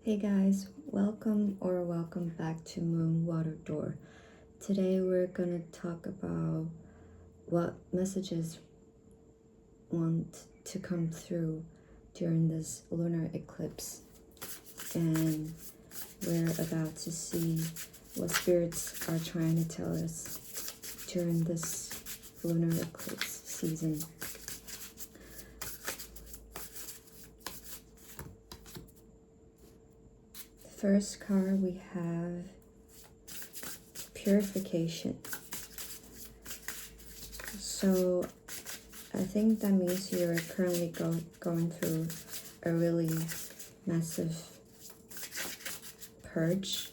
Hey guys, welcome back to Moon Water Door. Today we're gonna talk about what messages want to come through during this lunar eclipse, and we're about to see what spirits are trying to tell us during this lunar eclipse season. First card we have purification. So I think that means you're currently going through a really massive purge,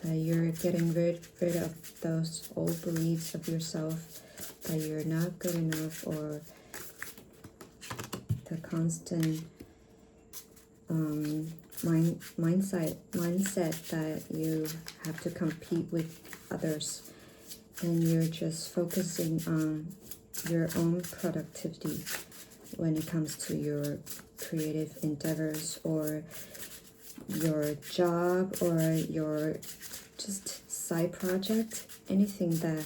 that you're getting rid of those old beliefs of yourself, that you're not good enough, or the constant mindset that you have to compete with others, and you're just focusing on your own productivity when it comes to your creative endeavors or your job or your just side project, anything that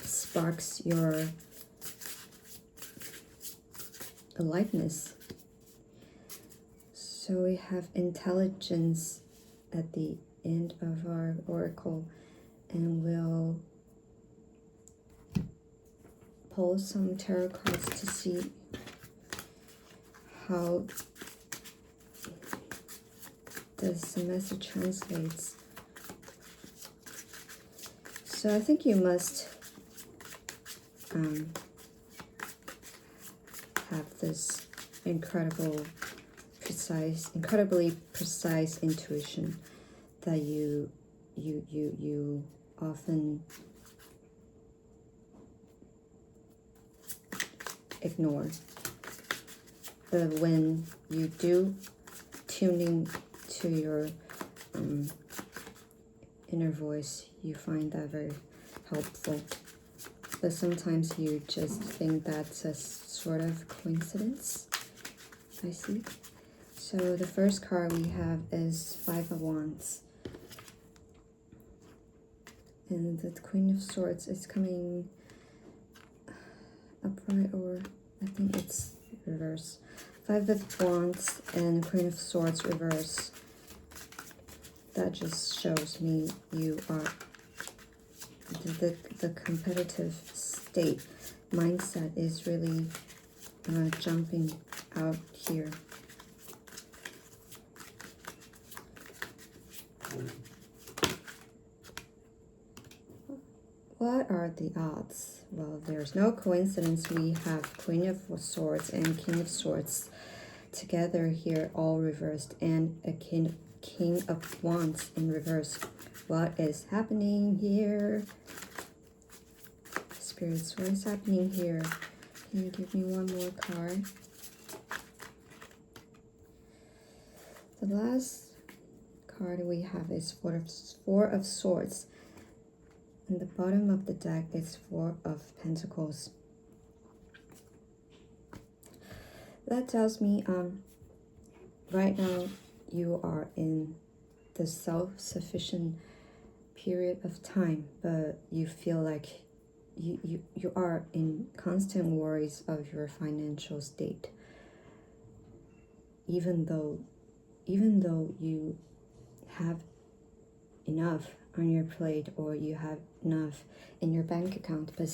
sparks your aliveness. So we have intelligence at the end of our oracle, and we'll pull some tarot cards to see how this message translates. So I think you must have this incredibly precise intuition that you often ignore. But when you do tune in to your inner voice, you find that very helpful. But sometimes you just think that's a sort of coincidence. I see. So the first card we have is Five of Wands. And the Queen of Swords is coming upright, or I think it's reverse. Five of Wands and Queen of Swords reverse. That just shows me you are the competitive state mindset is really jumping out here. What are the odds? Well, there's no coincidence. We have Queen of Swords and King of Swords together here, all reversed, and a King of Wands in reverse. What is happening here? Spirits, what is happening here? Can you give me one more card? The last card we have is Four of Swords. And the bottom of the deck is Four of Pentacles. That tells me right now you are in the self-sufficient period of time, but you feel like you are in constant worries of your financial state, even though you have enough on your plate, or you have enough in your bank account, but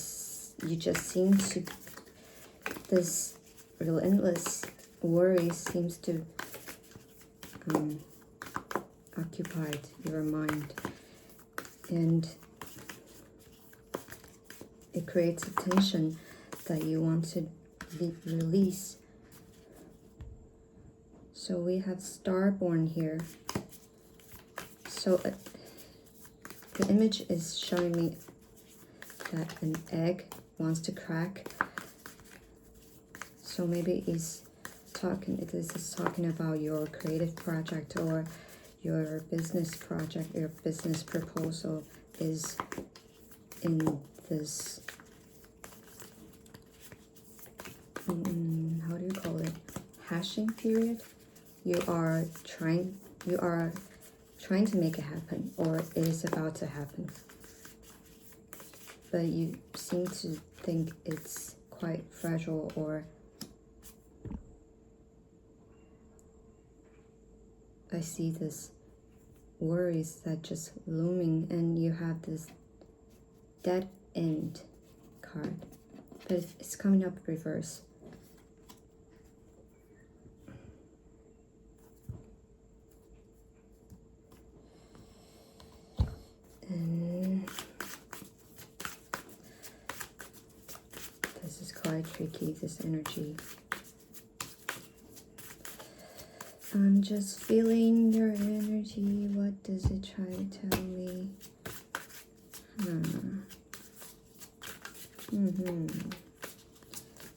you just seem to, this relentless worry seems to occupy your mind, and it creates a tension that you want to release. So we have Starborn here. So the image is showing me that an egg wants to crack. So maybe this is talking about your creative project, or your business project, your business proposal is in this, how do you call it, hashing period. you are trying to make it happen, or it is about to happen. But you seem to think it's quite fragile, or I see this worries that just looming, and you have this dead end card, but it's coming up reverse. And this is quite tricky, this energy. I'm just feeling your energy. What does it try to tell me?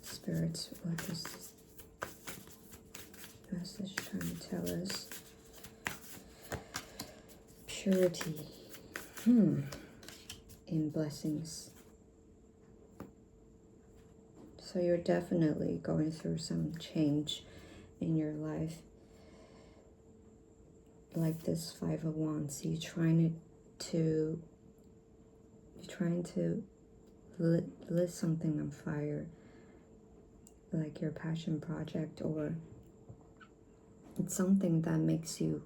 Spirits, what is this message trying to tell us? Purity. In blessings. So you're definitely going through some change in your life. Like this Five of Wands, you're trying to lit something on fire, like your passion project, or it's something that makes you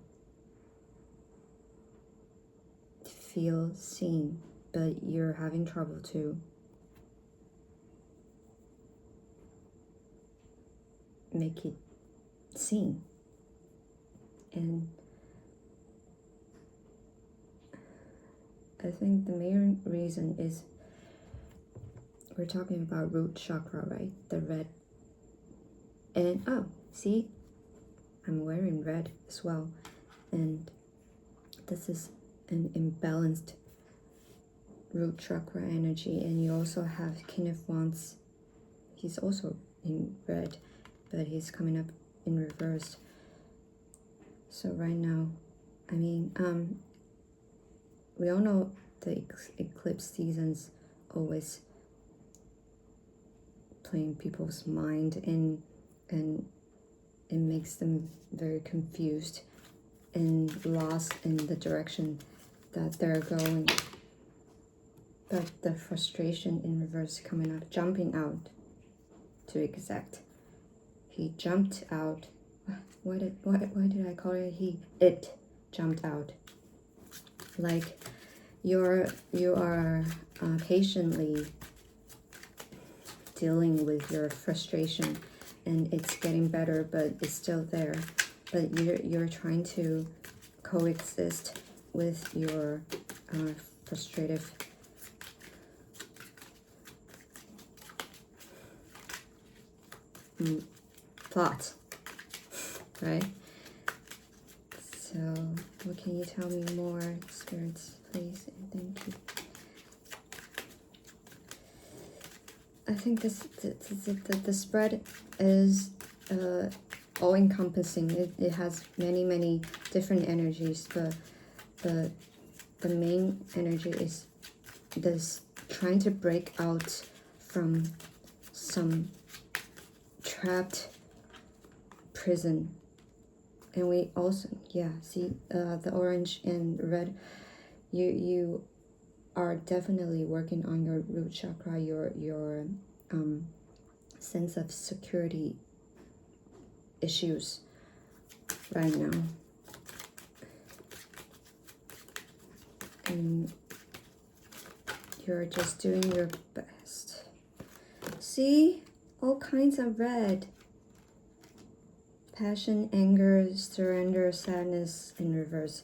feel seen, but you're having trouble to make it seen. And I think the main reason is we're talking about root chakra, right? The red. And oh, see, I'm wearing red as well. And this is an imbalanced root chakra energy. And you also have King of Wands. He's also in red, but he's coming up in reverse. So right now, I mean, we all know the eclipse seasons always playing people's mind, and it makes them very confused and lost in the direction that they're going. But the frustration in reverse coming out, jumping out to be exact. He jumped out. Why did I call it he? It jumped out. Like you are patiently dealing with your frustration, and it's getting better, but it's still there. But you're trying to coexist with your frustrative plot, right? So what can you tell me more, spirits, please? Thank you. I think the spread is all-encompassing. It has many different energies, but the main energy is this trying to break out from some trapped prison. And we also, yeah, see the orange and red, you are definitely working on your root chakra, your sense of security issues right now. And you're just doing your best. See? All kinds of red. Passion, anger, surrender, sadness in reverse.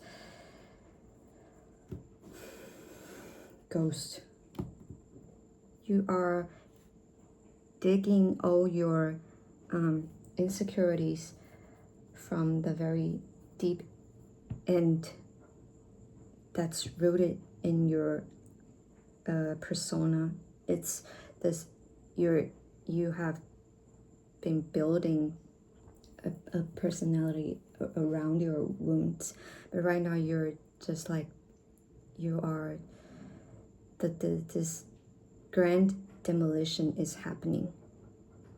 Ghost. You are digging all your insecurities from the very deep end that's rooted in your persona. It's this, you have been building a personality around your wounds, but right now you're just like, you are this grand demolition is happening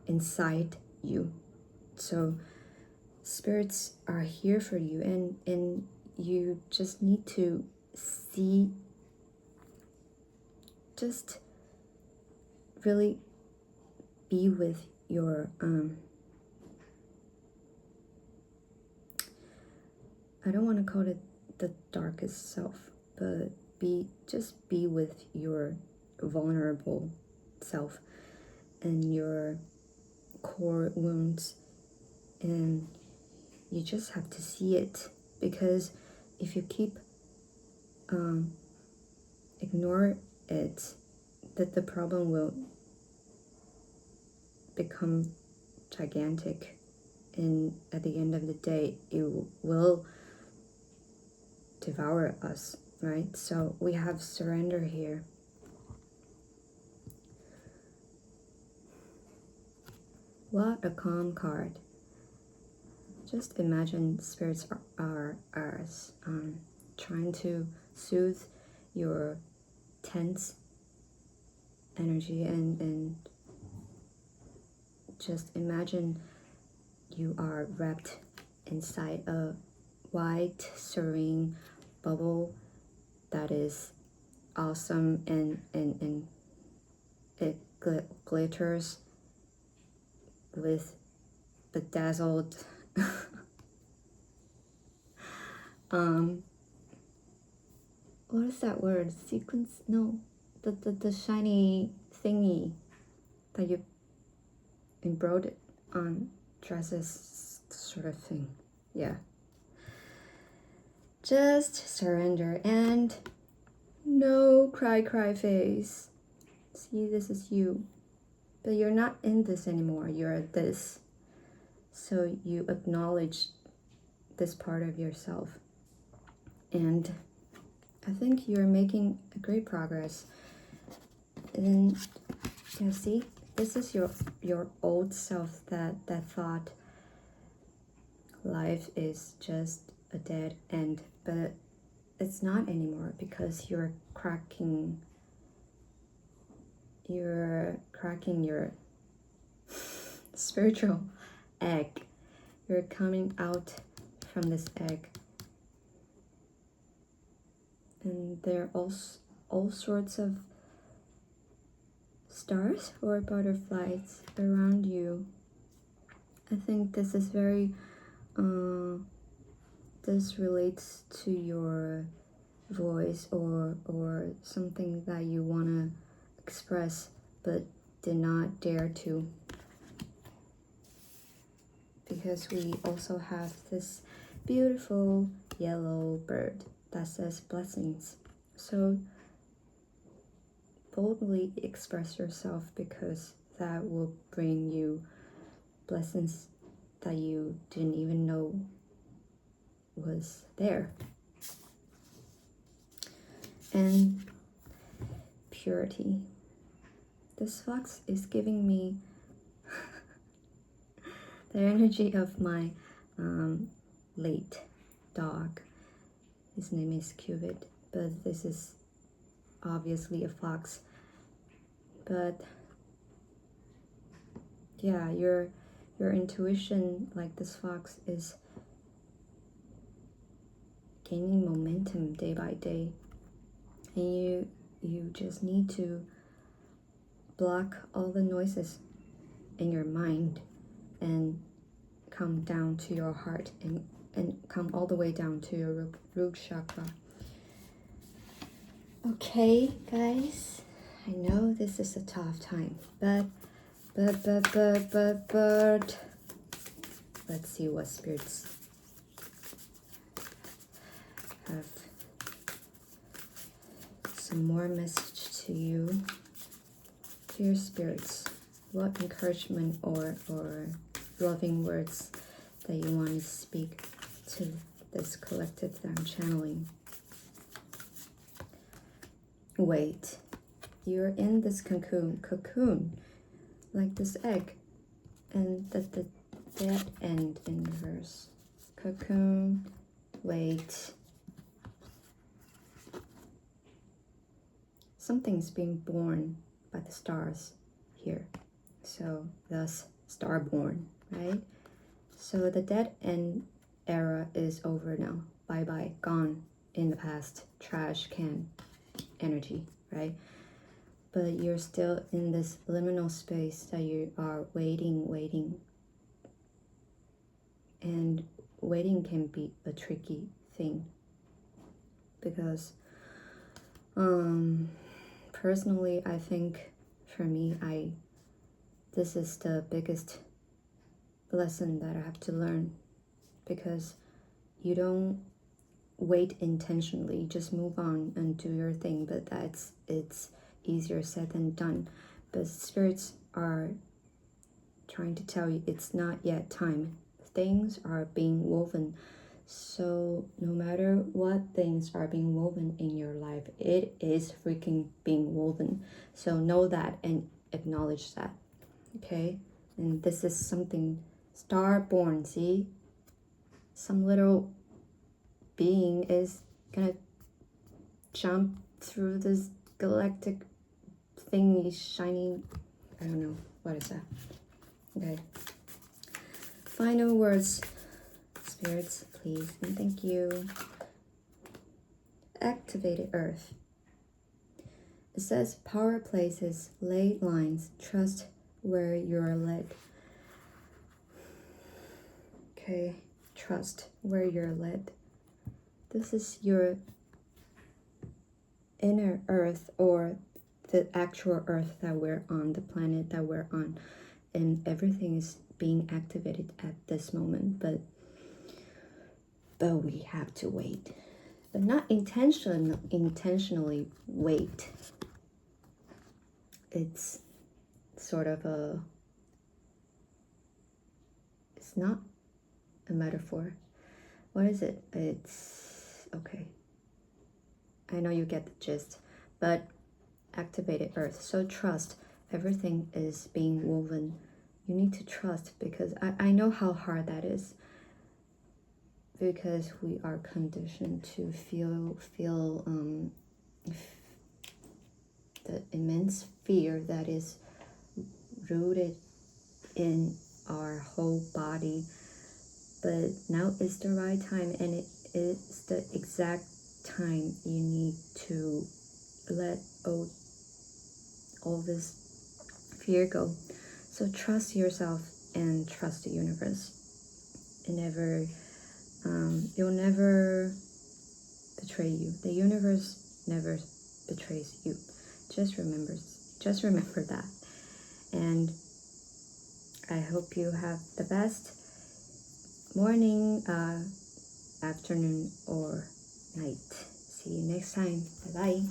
inside you. So spirits are here for you, and you just need to see, just really be with your I don't want to call it the darkest self, but just be with your vulnerable self and your core wounds, and you just have to see it, because if you keep ignore it, that the problem will become gigantic, and at the end of the day it will devour us, right? So we have surrender here. What a calm card. Just imagine spirits are ours, trying to soothe your tense energy, and just imagine you are wrapped inside a white, serene bubble that is awesome, and it glitters with bedazzled what is that word? Sequence? No, the shiny thingy that you embroidered on dresses, sort of thing. Yeah. Just surrender, and no cry face. See, this is you, but you're not in this anymore. You're this. So you acknowledge this part of yourself, and I think you're making a great progress. And you see, this is your old self that thought life is just a dead end, but it's not anymore, because you're cracking your spiritual egg. You're coming out from this egg, and there are all sorts of stars or butterflies around you. I think this is very this relates to your voice, or something that you want to express but did not dare to, because we also have this beautiful yellow bird that says blessings. So boldly express yourself, because that will bring you blessings that you didn't even know was there. And purity. This fox is giving me the energy of my late dog. His name is Cupid, but this is obviously a fox. But yeah, your intuition, like this fox, is gaining momentum day by day, and you just need to block all the noises in your mind and come down to your heart, and come all the way down to your root chakra. Okay, guys, I know this is a tough time, but let's see what spirits have some more message to you. Dear spirits, what encouragement or loving words that you want to speak to this collective that I'm channeling? Wait, you're in this cocoon, like this egg, and the dead end in reverse. Cocoon, wait. Something's being born by the stars here, so thus starborn, right? So the dead end era is over now. Bye-bye, gone in the past, trash can energy, right? But you're still in this liminal space that you are waiting. And waiting can be a tricky thing because personally, I think for me, this is the biggest lesson that I have to learn, because you don't wait intentionally, you just move on and do your thing, but it's easier said than done. But spirits are trying to tell you it's not yet time. Things are being woven. So no matter what things are being woven in your life, it is freaking being woven. So know that and acknowledge that. Okay? And this is something star-born, see? Some little being is gonna jump through this galactic thingy, shiny, I don't know, what is that? Okay. Final words, spirits, please, and thank you. Activated Earth. It says power places, ley lines, trust where you're led. Okay, trust where you're led. This is your inner Earth, or the actual Earth that we're on, the planet that we're on, and everything is being activated at this moment, but we have to wait, but not intentionally wait. It's sort of it's not a metaphor. What is it? It's okay, I know you get the gist. But activated Earth, so trust, everything is being woven. You need to trust, because I know how hard that is, because we are conditioned to feel the immense fear that is rooted in our whole body. But now is the right time, and it is the exact time you need to let all this fear go. So trust yourself and trust the universe. It will never betray you. The universe never betrays you. Just remember that. And I hope you have the best morning, afternoon, or night. See you next time. Bye bye.